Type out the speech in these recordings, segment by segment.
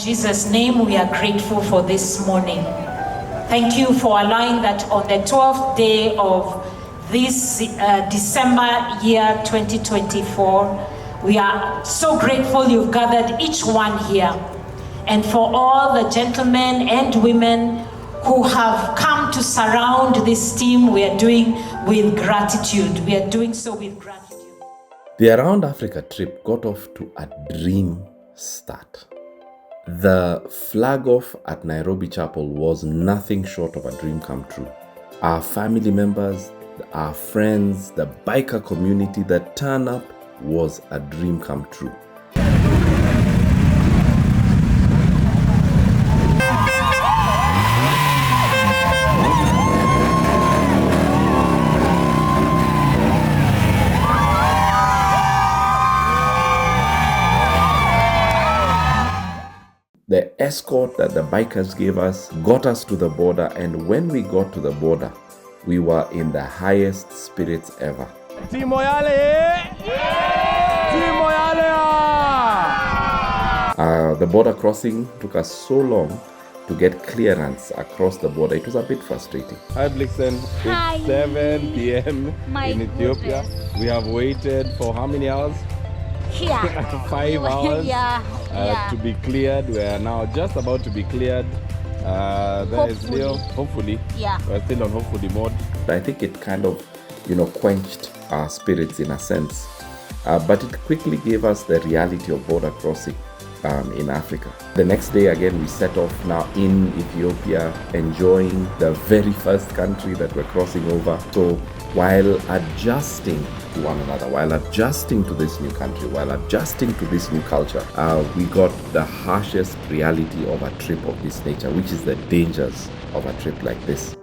Jesus' name, we are grateful for this morning. Thank you for allowing that on the 12th day of this December year 2024, we are so grateful you've gathered each one here. And for all the gentlemen and women who have come to surround this team, we are doing with gratitude. We are doing so with gratitude. The Around Africa trip got off to a dream start. The flag off at Nairobi Chapel was nothing short of a dream come true. Our family members, our friends, the biker community, the turn up was a dream come true. The escort that the bikers gave us got us to the border, and when we got to the border, we were in the highest spirits ever. Team Moyale! Team Moyale! The border crossing took us so long to get clearance across the border. It was a bit frustrating. Hi Blixen, it's 7 p.m. in Ethiopia. Goodness. We have waited for how many hours? Here. 5 hours yeah. to be cleared. We are now just about to be cleared. There is still, hopefully, we're still on hopefully mode. I think it kind of, quenched our spirits in a sense. But it quickly gave us the reality of border crossing in Africa. The next day again, we set off now in Ethiopia, enjoying the very first country that we're crossing over. So while adjusting to one another, while adjusting to this new country, while adjusting to this new culture, we got the harshest reality of a trip of this nature, which is the dangers of a trip like this.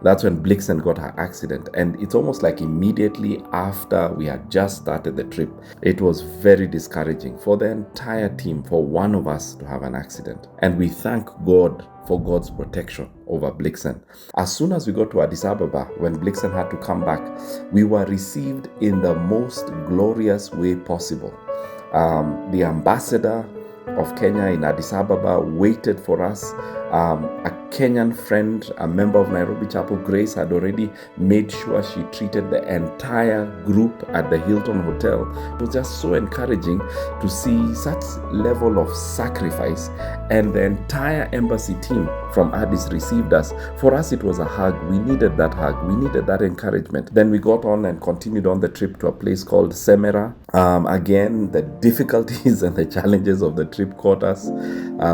That's when Blixen got her accident, and it's almost like immediately after we had just started the trip. It was very discouraging for the entire team, for one of us to have an accident. And we thank God for God's protection over Blixen. As soon as we got to Addis Ababa, when Blixen had to come back, we were received in the most glorious way possible. The ambassador of Kenya in Addis Ababa waited for us. A Kenyan friend, a member of Nairobi Chapel, Grace, had already made sure she treated the entire group at the Hilton Hotel. It was just so encouraging to see such level of sacrifice, and the entire embassy team from Addis received us. For us, it was a hug. We needed that hug. We needed that encouragement. Then we got on and continued on the trip to a place called Semera. Again, the difficulties and the challenges of the trip caught us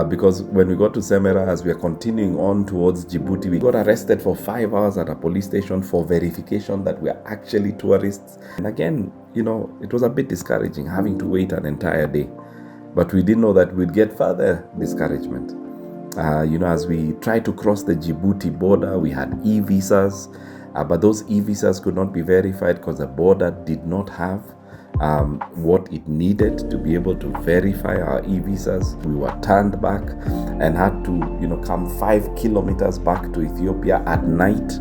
because when we got to Semera, as we are continuing on towards Djibouti, we got arrested for 5 hours at a police station for verification that we are actually tourists. And again, it was a bit discouraging having to wait an entire day. But we didn't know that we'd get further discouragement. As we tried to cross the Djibouti border, we had e-visas, but those e-visas could not be verified because the border did not have what it needed to be able to verify our e-visas. We were turned back and had to, come 5 kilometers back to Ethiopia at night,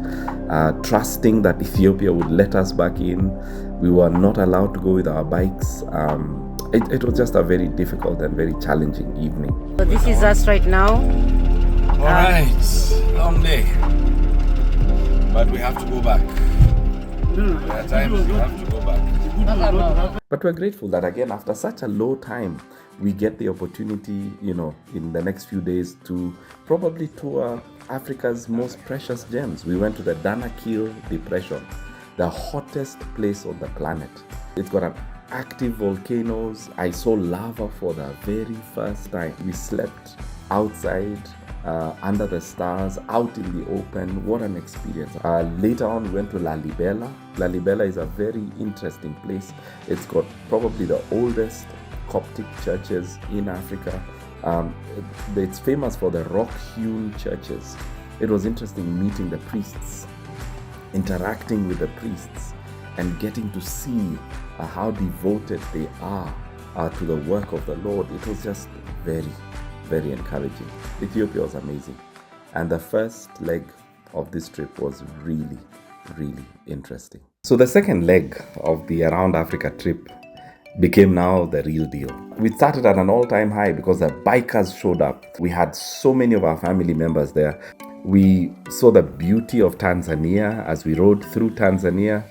trusting that Ethiopia would let us back in. We were not allowed to go with our bikes. It was just a very difficult and very challenging evening. So this is us right now. All right, long day, but we have to go back. There are times we have to go back. But we're grateful that again, after such a low time, we get the opportunity, in the next few days to probably tour Africa's most precious gems. We went to the Danakil Depression, the hottest place on the planet. It's got an active volcanoes. I saw lava for the very first time. We slept outside under the stars, out in the open. What an experience. Later on, we went to Lalibela. Lalibela is a very interesting place. It's got probably the oldest Coptic churches in Africa. It's famous for the rock-hewn churches. It was interesting meeting the priests, interacting with the priests, and getting to see how devoted they are to the work of the Lord. It was just very, very encouraging. Ethiopia was amazing. And the first leg of this trip was really, really interesting. So the second leg of the Around Africa trip became now the real deal. We started at an all-time high because the bikers showed up. We had so many of our family members there. We saw the beauty of Tanzania as we rode through Tanzania.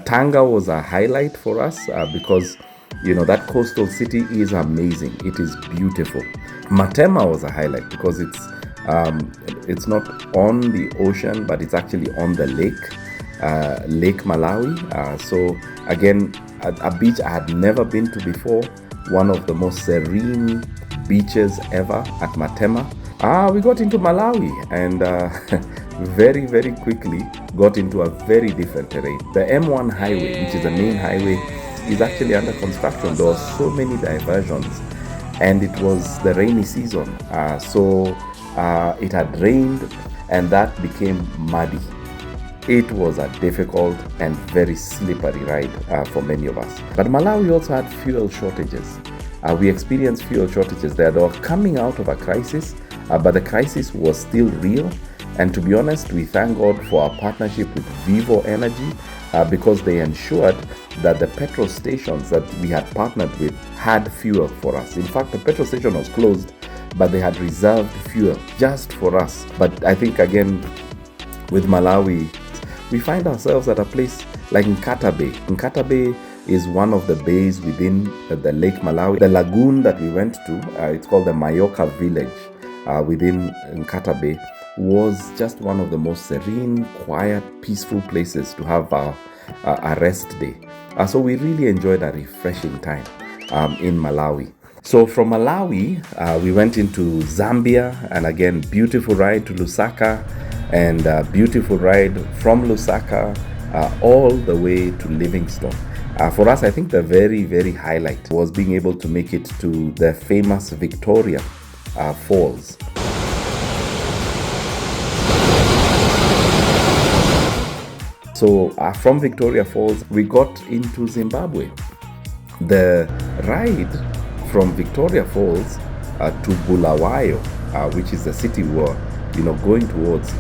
Tanga was a highlight for us because that coastal city is amazing. It is beautiful. Matema was a highlight because it's not on the ocean, but it's actually on the Lake Malawi. So again, a beach I had never been to before. One of the most serene beaches ever at Matema. We got into Malawi and very, very quickly got into a very different terrain. The M1 highway, which is the main highway, is actually under construction. There were so many diversions and it was the rainy season. So it had rained and that became muddy. It was a difficult and very slippery ride for many of us. But Malawi also had fuel shortages. We experienced fuel shortages there. They were coming out of a crisis, but the crisis was still real. And to be honest, we thank God for our partnership with Vivo Energy because they ensured that the petrol stations that we had partnered with had fuel for us. In fact, the petrol station was closed, but they had reserved fuel just for us. But I think again, with Malawi, we find ourselves at a place like Nkata Bay. Nkata Bay is one of the bays within the Lake Malawi. The lagoon that we went to, it's called the Mayoka Village within Nkata Bay, was just one of the most serene, quiet, peaceful places to have a rest day. So we really enjoyed a refreshing time in Malawi. So from Malawi, we went into Zambia, and again, beautiful ride to Lusaka, and a beautiful ride from Lusaka all the way to Livingstone. For us, I think the very, very highlight was being able to make it to the famous Victoria Falls. So from Victoria Falls, we got into Zimbabwe. The ride from Victoria Falls to Bulawayo, which is the city we're going towards,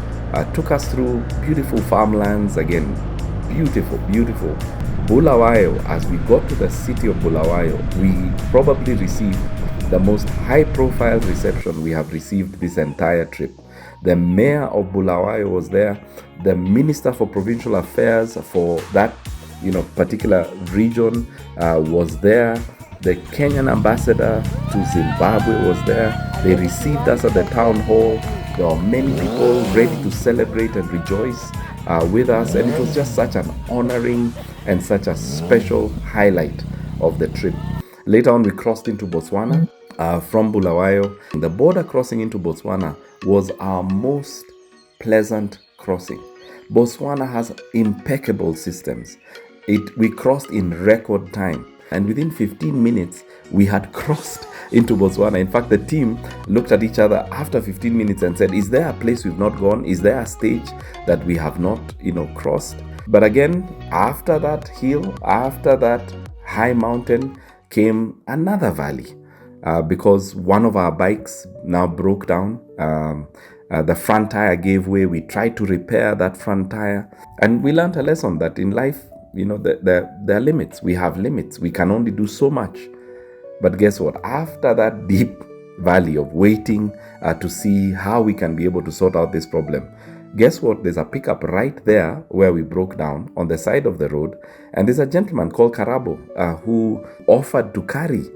took us through beautiful farmlands. Again, beautiful, beautiful. Bulawayo, as we got to the city of Bulawayo, we probably received the most high-profile reception we have received this entire trip. The mayor of Bulawayo was there. The minister for provincial affairs for that particular region was there. The Kenyan ambassador to Zimbabwe was there. They received us at the town hall. There were many people ready to celebrate and rejoice with us, and it was just such an honoring and such a special highlight of the trip. Later on, we crossed into Botswana from Bulawayo. The border crossing into Botswana was our most pleasant crossing. Botswana has impeccable systems. We crossed in record time, and within 15 minutes, we had crossed into Botswana. In fact, the team looked at each other after 15 minutes and said, is there a place we've not gone? Is there a stage that we have not, crossed? But again, after that hill, after that high mountain, came another valley because one of our bikes now broke down. The front tire gave way. We tried to repair that front tire, and we learned a lesson that in life, there are limits. We have limits. We can only do so much. But guess what? After that deep valley of waiting to see how we can be able to sort out this problem, guess what? There's a pickup right there where we broke down on the side of the road. And there's a gentleman called Karabo who offered to carry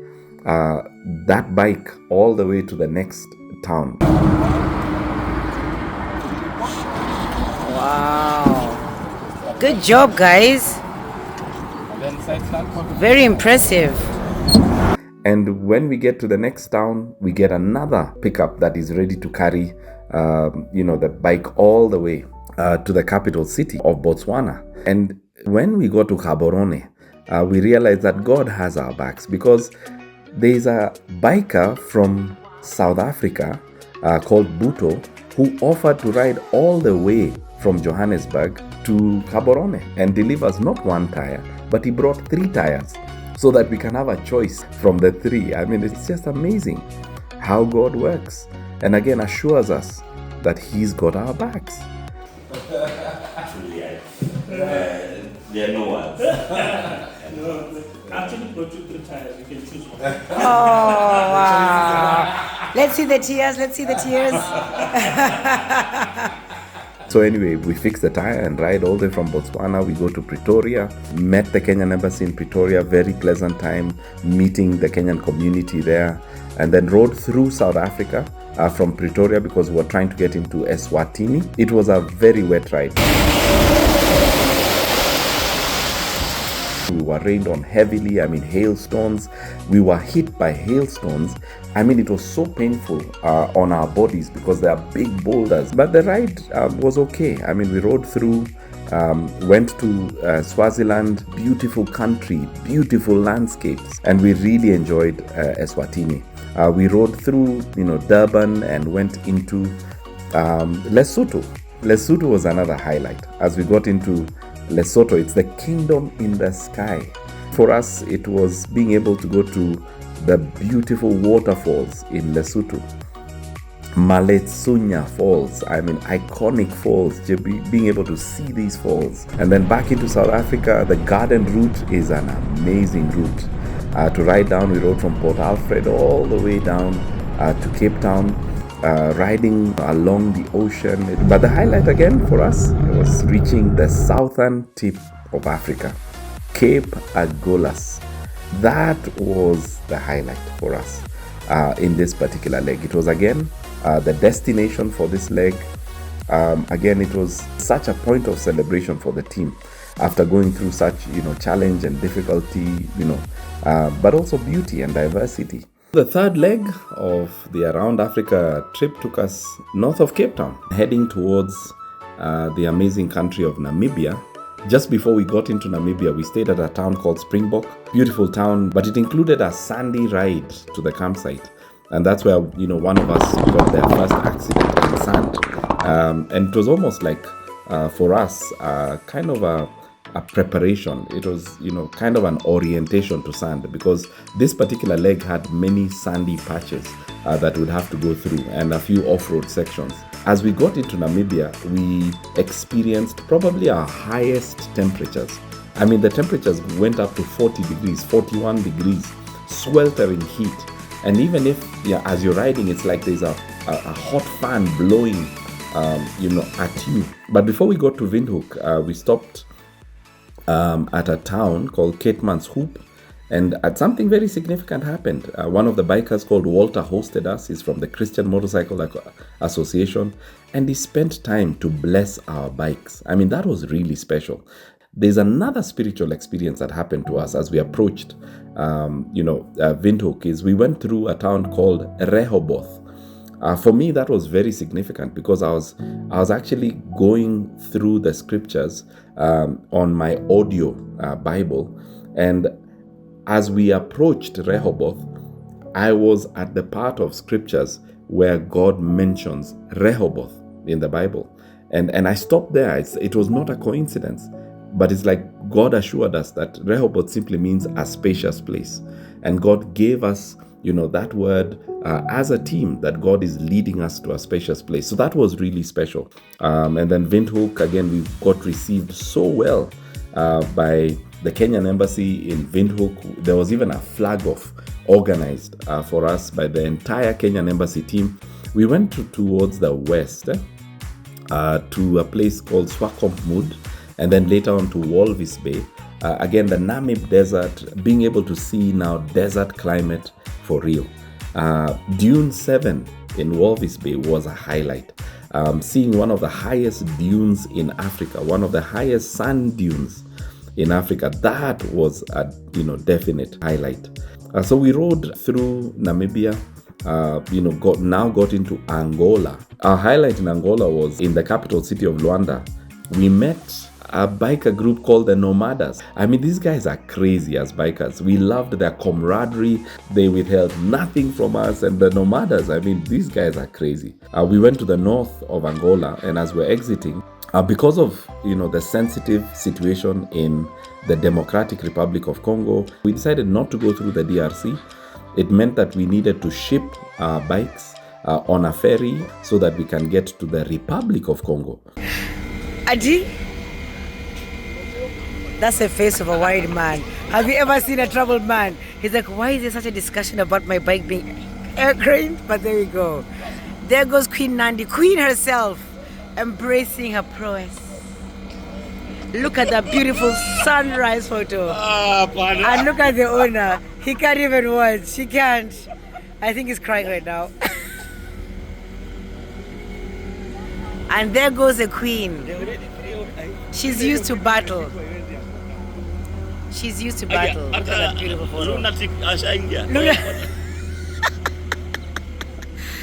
that bike all the way to the next town. Wow. Good job, guys. Very impressive. And when we get to the next town, we get another pickup that is ready to carry, the bike all the way to the capital city of Botswana. And when we go to Gaborone, we realize that God has our backs, because there is a biker from South Africa called Buto who offered to ride all the way from Johannesburg to Gaborone and delivers not one tire, but he brought 3 tires so that we can have a choice from the 3. I mean, it's just amazing how God works, and again assures us that He's got our backs. Actually, there are no words. Actually, brought you 3 tires. You can choose one. Oh, wow. Let's see the tears. Let's see the tears. So anyway, we fix the tire and ride all the way from Botswana. We go to Pretoria, met the Kenyan embassy in Pretoria, very pleasant time meeting the Kenyan community there, and then rode through South Africa from Pretoria because we were trying to get into Eswatini. It was a very wet ride. We were rained on heavily, hailstones. We were hit by hailstones. It was so painful on our bodies because they are big boulders. But the ride was okay. We rode through, went to Swaziland, beautiful country, beautiful landscapes, and we really enjoyed Eswatini. We rode through, Durban and went into Lesotho. Lesotho was another highlight. As we got into Lesotho, it's the kingdom in the sky. For us, it was being able to go to the beautiful waterfalls in Lesotho. Maletsunya Falls, iconic falls, being able to see these falls. And then back into South Africa, the garden route is an amazing route. To ride down, we rode from Port Alfred all the way down to Cape Town, riding along the ocean. But the highlight again for us was reaching the southern tip of Africa, Cape Agulhas. That was the highlight for us in this particular leg. It was again the destination for this leg. Again, it was such a point of celebration for the team after going through such challenge and difficulty, but also beauty and diversity. The third leg of the Around Africa trip took us north of Cape Town, heading towards the amazing country of Namibia. Just before we got into Namibia, we stayed at a town called Springbok. Beautiful town, but it included a sandy ride to the campsite. And that's where, one of us got their first accident in sand. And it was almost like, for us, kind of a preparation. It was, kind of an orientation to sand because this particular leg had many sandy patches that we'd have to go through and a few off-road sections. As we got into Namibia, we experienced probably our highest temperatures. The temperatures went up to 40 degrees, 41 degrees, sweltering heat. And even if, as you're riding, it's like there's a hot fan blowing, at you. But before we got to Windhoek, we stopped at a town called Keetmanshoop. And something very significant happened. One of the bikers called Walter hosted us. He's from the Christian Motorcycle Association. And he spent time to bless our bikes. That was really special. There's another spiritual experience that happened to us as we approached, Windhoek, is we went through a town called Rehoboth. For me, that was very significant because I was actually going through the scriptures on my audio Bible. And as we approached Rehoboth, I was at the part of scriptures where God mentions Rehoboth in the Bible. And I stopped there. It was not a coincidence, but it's like God assured us that Rehoboth simply means a spacious place. And God gave us, that word as a team, that God is leading us to a spacious place. So that was really special. And then Windhoek, again, we got received so well by the Kenyan embassy in Windhoek. There was even a flag off organized for us by the entire Kenyan embassy team. We went towards the west to a place called Swakopmund, and then later on to Walvis Bay. Again, the Namib Desert, being able to see now desert climate for real. Dune 7 in Walvis Bay was a highlight. Seeing one of the highest dunes in Africa, one of the highest sand dunes in Africa, that was a definite highlight. So we rode through Namibia, got into Angola. Our highlight in Angola was in the capital city of Luanda. We met a biker group called the Nomadas. These guys are crazy as bikers. We loved their camaraderie. They withheld nothing from us. And the Nomadas, these guys are crazy. We went to the north of Angola, and as we're exiting, because of the sensitive situation in the Democratic Republic of Congo, we decided not to go through the DRC. It meant that we needed to ship our bikes on a ferry so that we can get to the Republic of Congo. Adi, that's the face of a worried man. Have you ever seen a troubled man? He's like, why is there such a discussion about my bike being aircraft? But there we go. There goes Queen Nandi, Queen herself, embracing her prowess. Look at that beautiful sunrise photo. And look at the owner. He can't even watch. She can't. I think he's crying right now. And there goes the queen. She's used to battle. She's used to battle. Look at that beautiful photo.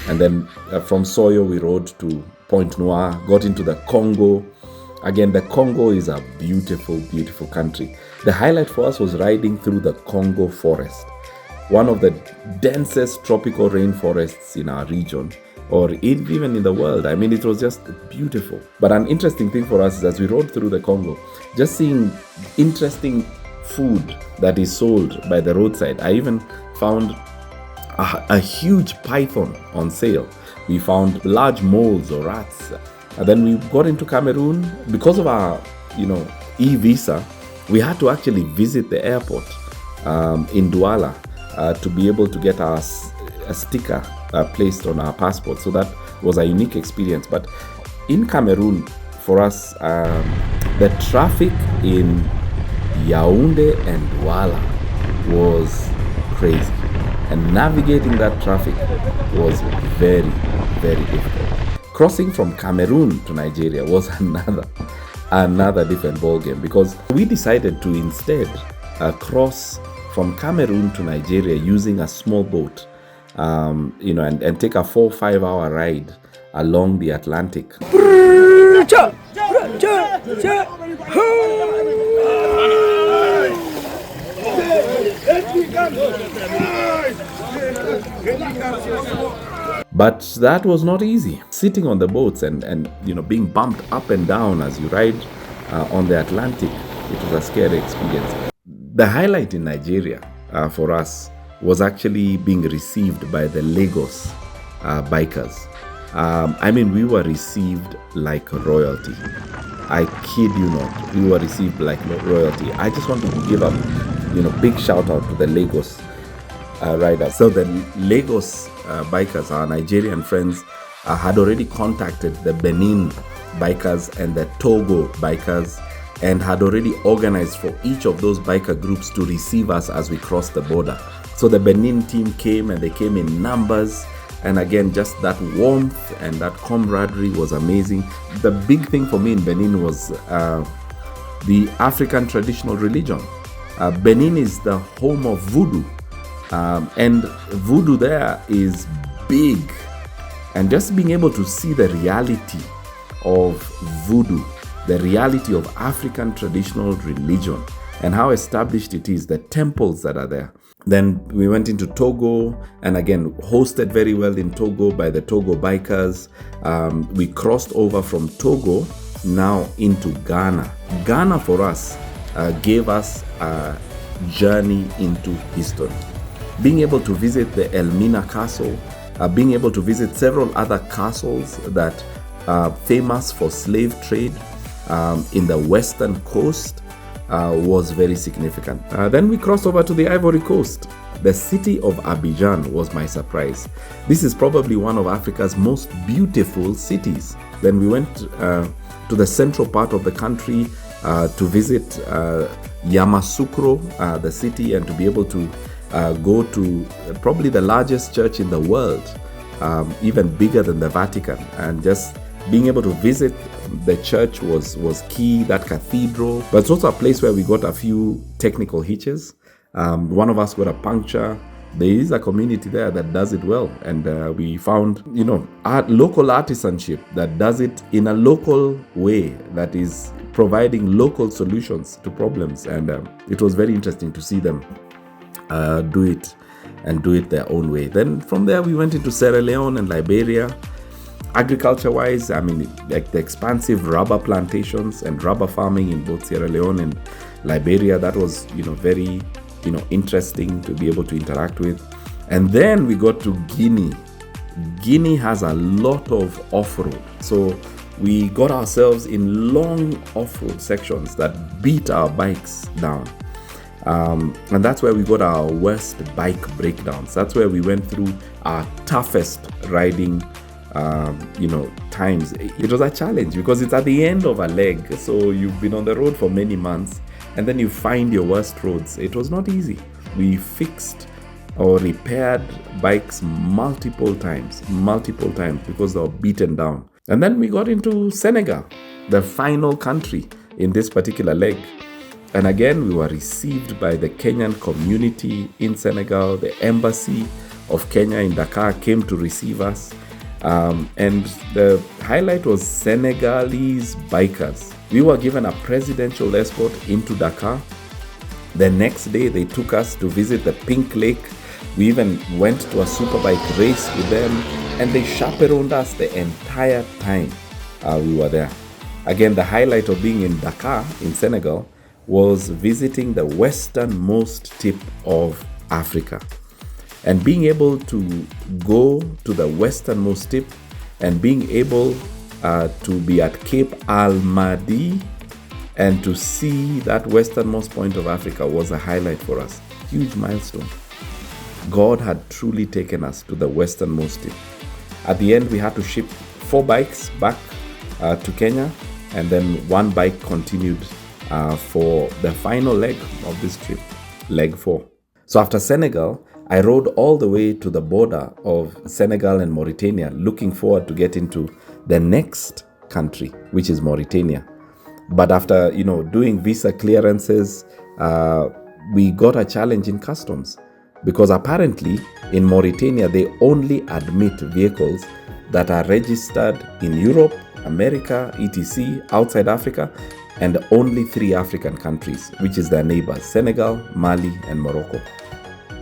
And then from Soyo, we rode to Point Noir, got into the Congo. Again, the Congo is a beautiful, beautiful country. The highlight for us was riding through the Congo forest, one of the densest tropical rainforests in our region, or even in the world. I mean, it was just beautiful. But an interesting thing for us is as we rode through the Congo, just seeing interesting food that is sold by the roadside. I even found a huge python on sale. We found large moles or rats. And then we got into Cameroon. Because of our, e-visa, we had to actually visit the airport in Douala to be able to get a sticker placed on our passport. So that was a unique experience. But in Cameroon, for us, the traffic in Yaoundé and Douala was crazy. And navigating that traffic was very, very difficult. Crossing from Cameroon to Nigeria was another different ballgame, because we decided to instead cross from Cameroon to Nigeria using a small boat, and take a 4-5 hour ride along the Atlantic. But that was not easy. Sitting on the boats and being bumped up and down as you ride on the Atlantic, it was a scary experience. The highlight in Nigeria for us was actually being received by the Lagos bikers. We were received like royalty. I kid you not, we were received like royalty. I just want to give a big shout out to the Lagos riders. So the Lagos bikers, our Nigerian friends, had already contacted the Benin bikers and the Togo bikers, and had already organized for each of those biker groups to receive us as we crossed the border. So the Benin team came, and they came in numbers. And again, just that warmth and that camaraderie was amazing. The big thing for me in Benin was the African traditional religion. Benin is the home of voodoo. And voodoo there is big. And just being able to see the reality of voodoo, the reality of African traditional religion, and how established it is, the temples that are there. Then we went into Togo, and again, hosted very well in Togo by the Togo bikers. We crossed over from Togo now into Ghana. Ghana for us gave us a journey into history. Being able to visit the Elmina Castle, being able to visit several other castles that are famous for slave trade in the western coast was very significant. Then we crossed over to the Ivory Coast. The city of Abidjan was my surprise. This is probably one of Africa's most beautiful cities. Then we went to the central part of the country to visit Yamoussoukro, the city, and to be able to go to probably the largest church in the world, even bigger than the Vatican, and just being able to visit the church was key, that cathedral. But it's also a place where we got a few technical hitches. One of us got a puncture. There is a community there that does it well. And we found, local artisanship that does it in a local way, that is providing local solutions to problems. And it was very interesting to see them do it their own way. Then from there, we went into Sierra Leone and Liberia. Agriculture-wise, like the expansive rubber plantations and rubber farming in both Sierra Leone and Liberia, that was, very, interesting to be able to interact with. And then we got to Guinea. Guinea has a lot of off-road. So we got ourselves in long off-road sections that beat our bikes down. And that's where we got our worst bike breakdowns. That's where we went through our toughest riding times. It was a challenge because it's at the end of a leg, so you've been on the road for many months and then you find your worst roads. It was not easy. We fixed or repaired bikes multiple times because they were beaten down. And then we got into Senegal, the final country in this particular leg. And again, we were received by the Kenyan community in Senegal. The embassy of Kenya in Dakar came to receive us. And the highlight was Senegalese bikers. We were given a presidential escort into Dakar. The next day, they took us to visit the Pink Lake. We even went to a superbike race with them, and they chaperoned us the entire time we were there. Again, the highlight of being in Dakar, in Senegal, was visiting the westernmost tip of Africa. And being able to go to the westernmost tip and being able to be at Cape Al-Mahdi and to see that westernmost point of Africa was a highlight for us. Huge milestone. God had truly taken us to the westernmost tip. At the end, we had to ship 4 bikes back to Kenya, and then 1 bike continued for the final leg of this trip, leg 4. So after Senegal, I rode all the way to the border of Senegal and Mauritania, looking forward to get into the next country, which is Mauritania. But after, doing visa clearances, we got a challenge in customs, because apparently in Mauritania, they only admit vehicles that are registered in Europe, America, etc., outside Africa, and only 3 African countries, which is their neighbors, Senegal, Mali, and Morocco.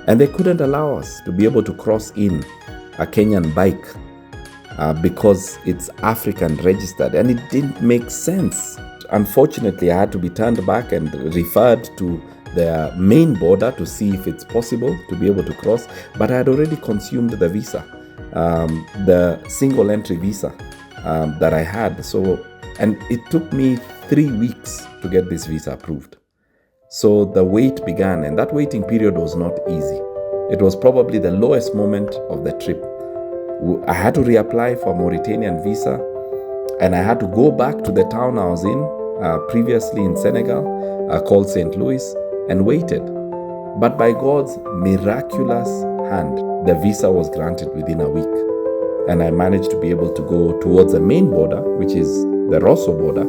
And they couldn't allow us to be able to cross in a Kenyan bike because it's African registered, and it didn't make sense. Unfortunately, I had to be turned back and referred to the main border to see if it's possible to be able to cross, but I had already consumed the visa, the single entry visa that I had. And it took me 3 weeks to get this visa approved. So the wait began, and that waiting period was not easy. It was probably the lowest moment of the trip. I had to reapply for a Mauritanian visa, and I had to go back to the town I was in previously in Senegal, called St. Louis, and waited. But by God's miraculous hand, the visa was granted within a week. And I managed to be able to go towards the main border, which is the Rosso border,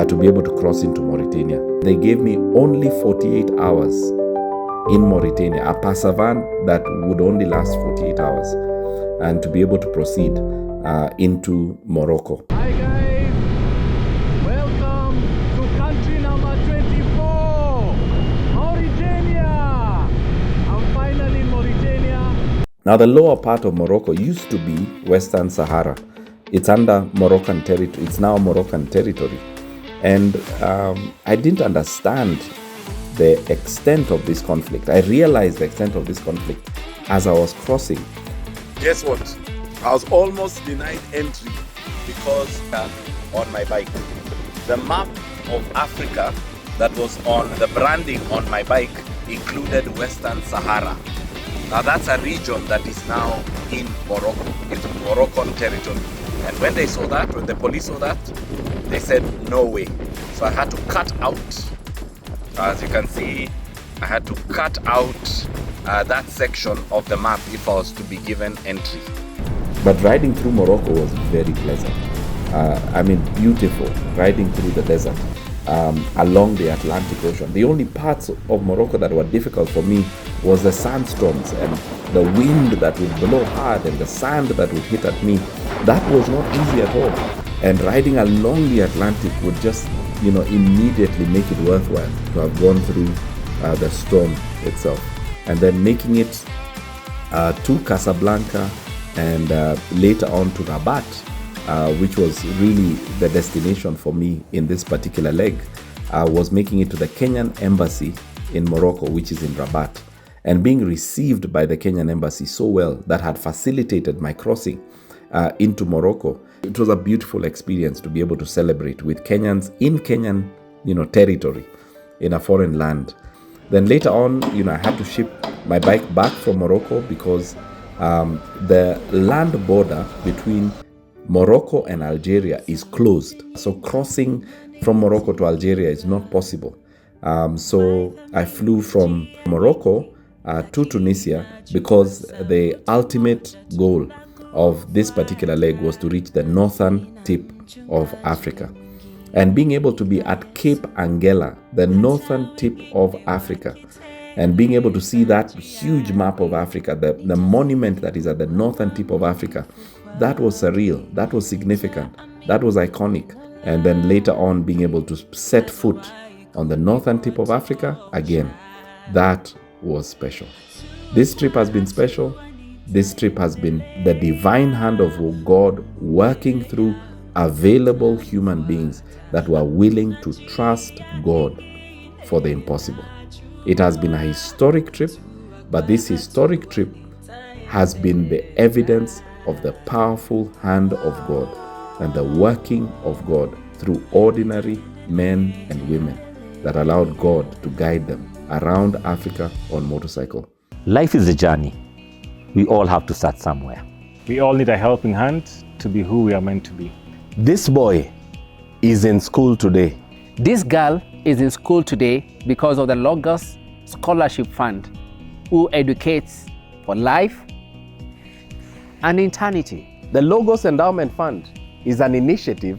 to be able to cross into Mauritania. They gave me only 48 hours in Mauritania, a passavan that would only last 48 hours, and to be able to proceed into Morocco. Hi guys, welcome to country number 24, Mauritania. I'm finally in Mauritania. Now the lower part of Morocco used to be Western Sahara. It's under Moroccan territory. It's now Moroccan territory. And I didn't understand the extent of this conflict. I realized the extent of this conflict as I was crossing. Guess what? I was almost denied entry because on my bike. The map of Africa that was on the branding on my bike included Western Sahara. Now that's a region that is now in Morocco. It's Moroccan territory. And when they saw that, when the police saw that, they said no way. So I had to cut out, as you can see, I had to cut out that section of the map if I was to be given entry. But riding through Morocco was very pleasant. Beautiful, riding through the desert along the Atlantic Ocean. The only parts of Morocco that were difficult for me was the sandstorms and the wind that would blow hard and the sand that would hit at me. That was not easy at all. And riding along the Atlantic would just, immediately make it worthwhile to have gone through the storm itself. And then making it to Casablanca and later on to Rabat, which was really the destination for me in this particular leg, was making it to the Kenyan embassy in Morocco, which is in Rabat, and being received by the Kenyan embassy so well that had facilitated my crossing into Morocco. It was a beautiful experience to be able to celebrate with Kenyans in Kenyan, territory, in a foreign land. Then later on, I had to ship my bike back from Morocco because the land border between Morocco and Algeria is closed. So crossing from Morocco to Algeria is not possible. So I flew from Morocco to Tunisia because the ultimate goal of this particular leg was to reach the northern tip of Africa. And being able to be at Cape Angela, the northern tip of Africa, and being able to see that huge map of Africa, the monument that is at the northern tip of Africa, that was surreal, that was significant, that was iconic. And then later on, being able to set foot on the northern tip of Africa, again, that was special. This trip has been special. This trip has been the divine hand of God working through available human beings that were willing to trust God for the impossible. It has been a historic trip, but this historic trip has been the evidence of the powerful hand of God and the working of God through ordinary men and women that allowed God to guide them around Africa on motorcycle. Life is a journey. We all have to start somewhere. We all need a helping hand to be who we are meant to be. This boy is in school today. This girl is in school today because of the Logos Scholarship Fund, who educates for life and eternity. The Logos Endowment Fund is an initiative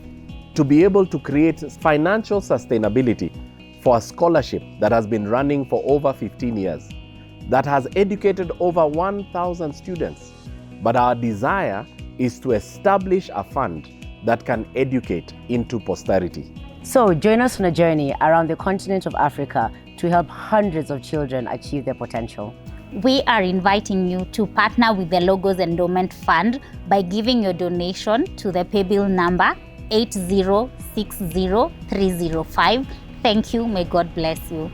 to be able to create financial sustainability for a scholarship that has been running for over 15 years, that has educated over 1,000 students. But our desire is to establish a fund that can educate into posterity. So join us on a journey around the continent of Africa to help hundreds of children achieve their potential. We are inviting you to partner with the Logos Endowment Fund by giving your donation to the paybill number 8060305. Thank you. May God bless you.